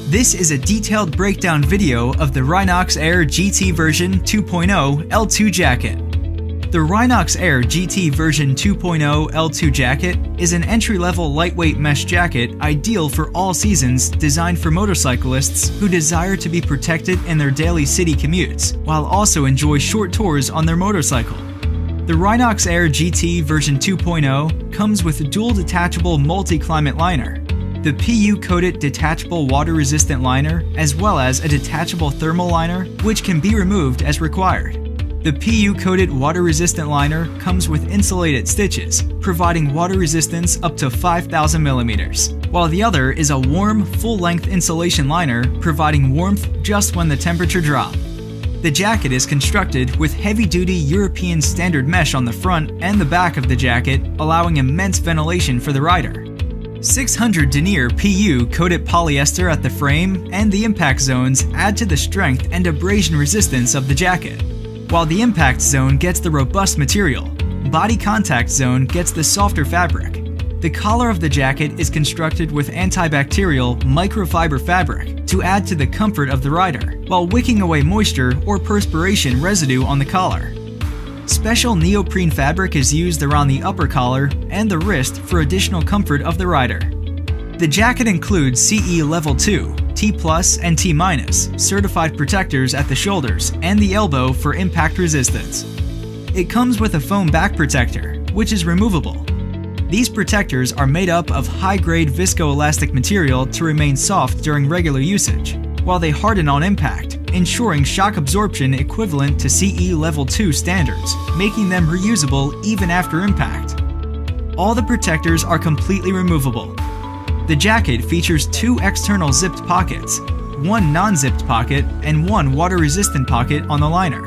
This is a detailed breakdown video of the Rynox Air GT version 2.0 L2 jacket. The Rynox Air GT version 2.0 L2 jacket is an entry-level lightweight mesh jacket ideal for all seasons, designed for motorcyclists who desire to be protected in their daily city commutes, while also enjoy short tours on their motorcycle. The Rynox Air GT version 2.0 comes with a dual detachable multi-climate liner, the PU-coated detachable water-resistant liner, as well as a detachable thermal liner, which can be removed as required. The PU-coated water-resistant liner comes with insulated stitches, providing water resistance up to 5,000 millimeters, while the other is a warm, full-length insulation liner, providing warmth just when the temperature drops. The jacket is constructed with heavy-duty European standard mesh on the front and the back of the jacket, allowing immense ventilation for the rider. 600 denier PU coated polyester at the frame and the impact zones add to the strength and abrasion resistance of the jacket. While the impact zone gets the robust material, body contact zone gets the softer fabric. The collar of the jacket is constructed with antibacterial microfiber fabric to add to the comfort of the rider, while wicking away moisture or perspiration residue on the collar. Special neoprene fabric is used around the upper collar and the wrist for additional comfort of the rider. The jacket includes CE Level 2, T+, and T- certified protectors at the shoulders and the elbow for impact resistance. It comes with a foam back protector, which is removable. These protectors are made up of high-grade viscoelastic material to remain soft during regular usage, while they harden on impact, ensuring shock absorption equivalent to CE Level 2 standards, making them reusable even after impact. All the protectors are completely removable. The jacket features 2 external zipped pockets, 1 non-zipped pocket, and 1 water-resistant pocket on the liner.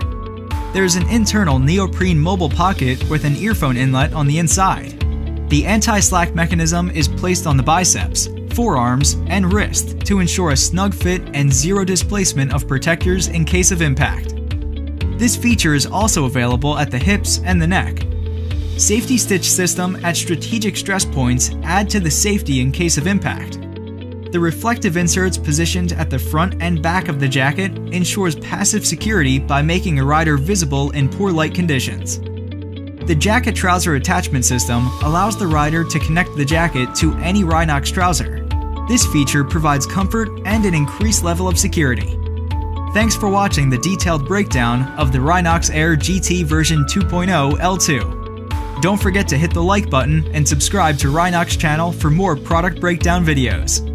There's an internal neoprene mobile pocket with an earphone inlet on the inside. The anti-slack mechanism is placed on the biceps, forearms, and wrist to ensure a snug fit and zero displacement of protectors in case of impact. This feature is also available at the hips and the neck. Safety stitch system at strategic stress points add to the safety in case of impact. The reflective inserts positioned at the front and back of the jacket ensures passive security by making a rider visible in poor light conditions. The jacket trouser attachment system allows the rider to connect the jacket to any Rynox trouser. This feature provides comfort and an increased level of security. Thanks for watching the detailed breakdown of the Rynox Air GT version 2.0 L2. Don't forget to hit the like button and subscribe to Rynox channel for more product breakdown videos.